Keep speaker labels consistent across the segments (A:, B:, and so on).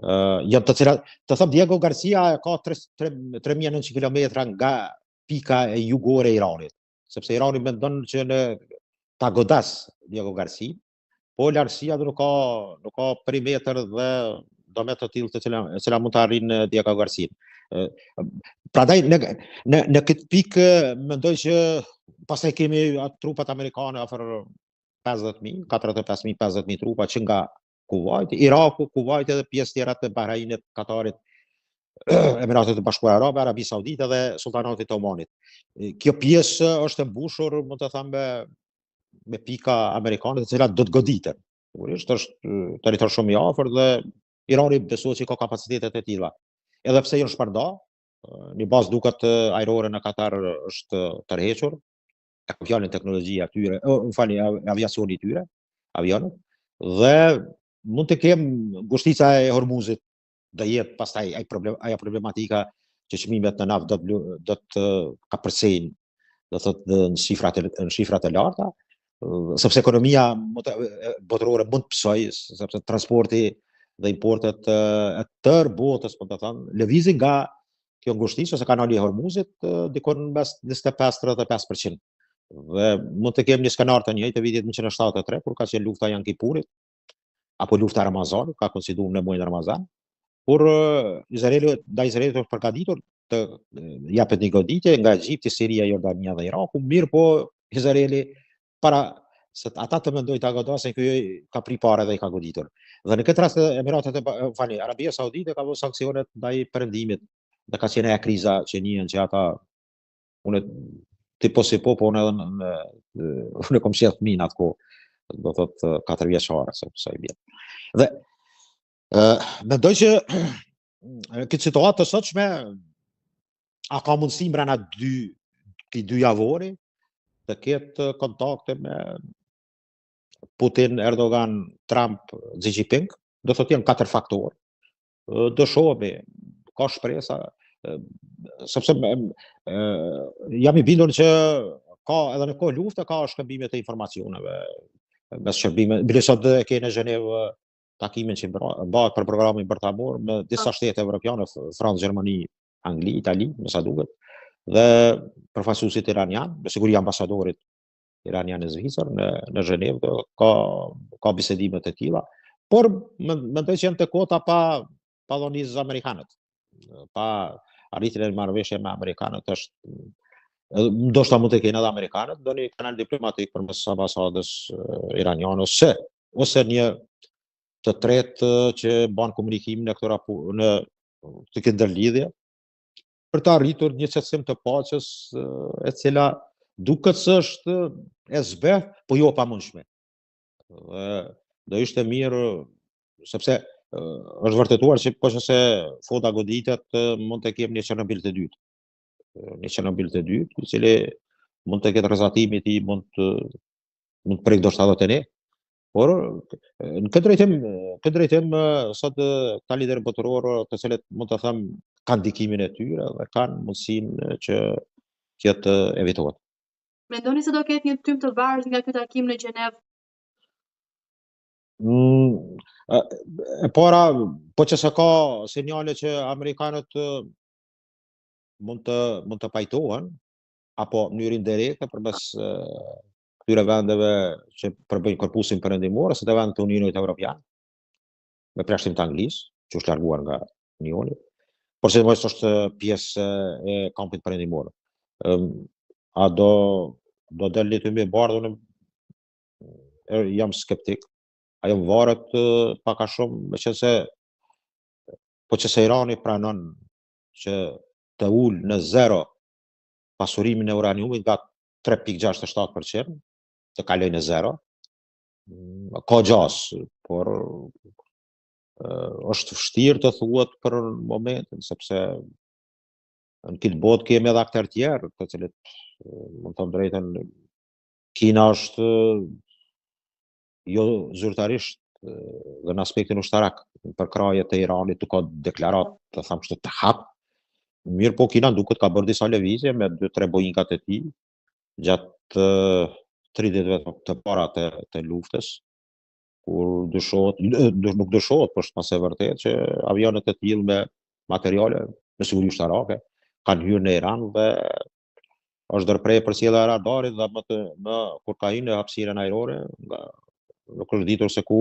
A: janë të cilat, të thëmë Diego Garcia ka 3.900 kilometra nga pika e jugore e Iranit, sepse Irani mendon që në ta godas Diego Garcia, po lartësia nuk ka perimetër dhe do me të tillë të cila mund të arrijnë Diego Garcia. Prandaj në këtë pikë mendoj që pastaj kemi trupat amerikane afër 50.000, 45.000, 50.000 trupa që nga Kuwait, Iraku, Kuwait edhe pjesë tjera të Bahrajnit, Katarit, Emiratet e Bashkuara Arabe, Arabi Saudite dhe Sultanatit të Omanit. Kjo pjesë është e mbushur, mund të them, me pika amerikane të cilat do të goditen. Sigurisht është territor shumë i afër dhe Irani besohet që ka kapacitetet e tilla. Edhe pse janë shpërnda, një bazë duket ajrore në Katar është tërhequr, e kam fjalën teknologjia tyre, aviacioni tyre, avionët, dhe mund të kem ngushtica e Hormuzit, dhe jetë pastaj ajo problematika që çmimet në naftë do të kapërcejnë, do thotë në shifrat e larta, sepse ekonomia botërore mund të psoj, sepse transporti dhe importet e tërë botës, po të them, lëvizin nga kjo ngushticë ose kanali i Hormuzit dikon mes 25-35%. Dhe mund të kem një skenar të njëjtë të vitit 1973, kur ka qenë lufta Yom Kipurit, apo lufta Ramazanit, ka koinciduar në muajin Ramazan, kur Izraelit është përgatitur të japet një goditje nga Egjipti, Siria, Jordania dhe Iraku, mirë po Izraeli para se ata të mendojnë ta godasin, ky ka pri parë dhe i ka goditur. Dhe në këtë rast Arabia Saudite ka vënë sanksionet ndaj perëndimit, dhe ka qenë ajo kriza që njihen që ata unë tipo si po unë edhe unë kom qenë fëmijë atko, do thotë 4 vjeçare sa i bie. Dhe mendoj që këtë situatë të sotshme a ka mundësi mbrana këtij dy javori të ketë kontakte me Putin, Erdogan, Trump, Xi Jinping, do thotë janë 4 faktorë. Do shohemi, ka shpresa, sepse jam i bindur që ka edhe në kohë lufte ka shkëmbime të informacioneve, mes shërbime, bile sot e ke në Zhenevë takimin që bëhet për programin bërtamor me disa shtete evropiane, Francë, Gjermani, Angli, Itali, me sa duket, dhe përfaqësuesit iranian, me siguri ambasadorit iranian e Zvicër në Zhenevë, ka bisedime të tilla, por mendoj që janë të kota pa dhonizë amerikanët, pa arritjen e marrëveshje me amerikanët është ndoshta mund të kenë edhe amerikanët do një kanal diplomatik përmes ambasadës iraniane ose një të tretë që bën komunikimin në të këtë ndërlidhje për të arritur një qetësim të paqes e cila duket se është e zbeth, po jo pamundshme. Do ishte mirë sepse është vërtetuar që po nëse foda goditet mund të kemë një Çernobil të dytë. Një Çernobil të dytë, i cili mund të ketë rrezatimin e tij, mund të prek ndoshta edhe te ne. Por në këtë drejtim sot ka liderë botërorë të cilët mund të them kanë ndikimin e tyre dhe kanë mundësinë që të evitohet.
B: Mendoni se do ketë një tym të varur nga ky takim në Gjenevë?
A: E para, po që se ka sinjale që amerikanët mund të pajtohen apo në mënyrë indirekte përmes këtyre vendeve që përbëjnë korpusin perëndimor ose të vendet të Unionit Evropian, me plashtim të Anglisë, që është larguar nga Unioni, por që mos është pjesë e kampit perëndimor. A do del një tymi bardhë, unë jam skeptik. Ajo varet pak a shumë, meqense po që se Irani pranon që të ulë në zero pasurimin e uraniumit nga 3.67%, të kaloj në zero, ka gjas, por është vështirë të thuhet për momentin, sepse në këtë botë kemi edhe aktorë tjerë, të cilët, mund të them drejtën, Kina është jo zyrtarisht dhe në aspektin ushtarak, për krajet e Iranit, ka deklarat, të them kështu të hap, mirë po Kina duket ka bërë disa lëvizje me 2-3 boingat e tij gjatë 30 të para të luftës, kur nuk dyshohet, por është pas e vërtet që avionet e tillë me materiale me siguri ushtarake kanë hyrë në Iran dhe është ndërprer përcjellja e radarit dhe më kur ka hyrë në hapësirën ajrore, nuk është ditur se ku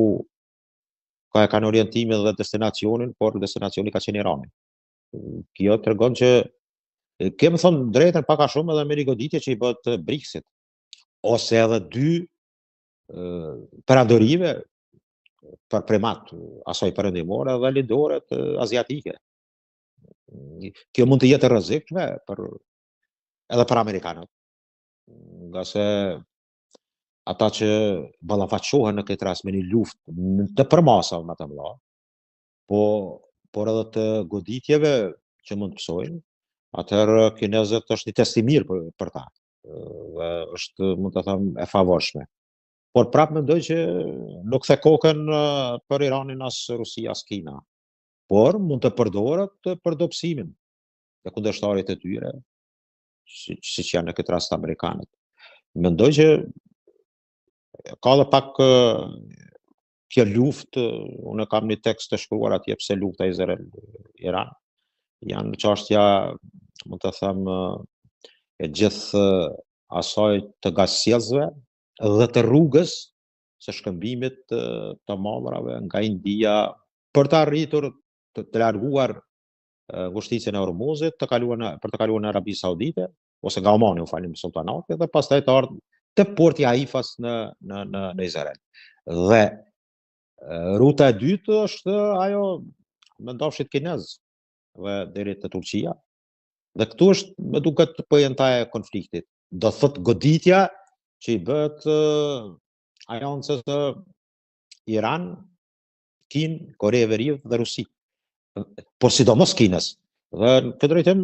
A: ka e kanë orientimin dhe destinacionin, por destinacioni ka qenë Irani. Kjo tregon që kemi thënë drejtën pak a shumë edhe me një goditje që i bëhet BRICS-it, ose edhe dy perandorive për primat asaj perëndimore dhe lidoret aziatike. Kjo mund të jetë e rrezikshme edhe për amerikanët, nga se ata që ballafaqohen në këtë rast me një luftë të përmasa më të mëdha, por edhe të goditjeve që mund të psojnë, atëherë kinezët është një test i mirë për ta, dhe është, mund të them, e favorshme. Por prapë mendoj që nuk the kokën për Iranin as Rusia as Kina, por mund të përdoret për dobësimin e kundërshtarit e tyre, siç janë në këtë rast amerikanët. Mendoj që ka dhe pak kjo luftë, unë kam një tekst të shkruar atje pse lufta Izrael-Iran janë çështja, mund të them, e gjithë asaj të gasjellsve dhe të rrugës së shkëmbimit të malrave nga India për të arritur të larguar ngushticën e Hormuzit, për të kaluar në Arabi Saudite ose nga Omani, sultanati, dhe pastaj të ardhur te porti Haifas në Izrael. Dhe ruta e dytë është ajo me ndafshit kinez dhe deri te Turqia. Dhe këtu është, më duket, pojenta e konfliktit. Do thotë goditja që i bëhet aliancës Iran, Kinë, Kore e Veriut dhe Rusi, por sidomos Kinës. Dhe në këtë drejtim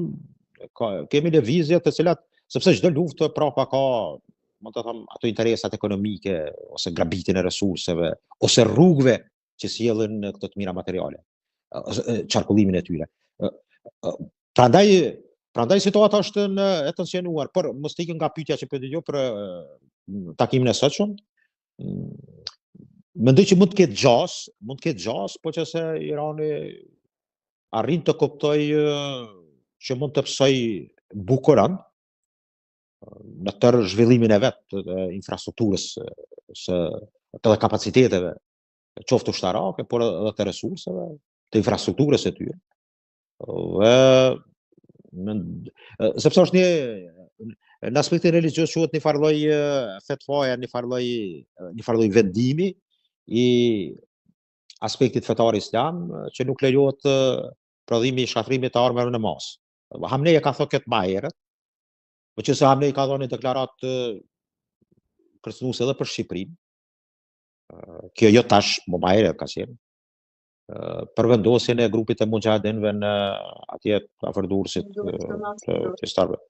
A: kemi lëvizje të cilat, sepse çdo luftë prapa ka, mund të them, ato interesat ekonomike ose grabitin e resurseve ose rrugëve që sjellin këto të mira materiale, qarkullimin e tyre. Prandaj situata është e tensionuar, por mos ikim nga pyetja që pyeti ju për takimin e sotshëm. Mendoj që mund të ketë gjas, po që se Irani arrin të kuptoj që mund të psoj bukurën në tërë zhvillimin e vet të infrastrukturës të kapaciteteve, qoftë ushtarake, por edhe të resurseve, të infrastrukturës së tyre. Sepse është në aspektin religjioz quhet një farë lloj fetvaja, një farë lloj vendimi i aspektit fetar islam që nuk lejohet prodhimi i shkatrimit të armëve në masë. Hamnej e ka thënë këtë më herët, por që se Hamnej ka dhënë një deklaratë kërcënuese edhe për Shqipërinë. Kjo jo tash, më herët ka qenë, për vendosjen e grupit të mujahedinëve në atje afër Durrësit të Starve.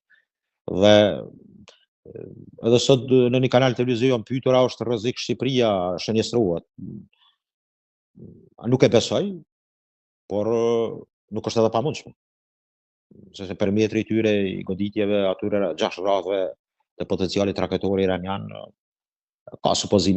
A: Dhe edhe sot në një kanal televizion pyetura është rrezik Shqipëria shënjestrohet. Nuk e besoj, por nuk është edhe pamundshme. Sepse perimetri i tyre i goditjeve atyre 6 radhëve të potencialit raketor iranian ka supozime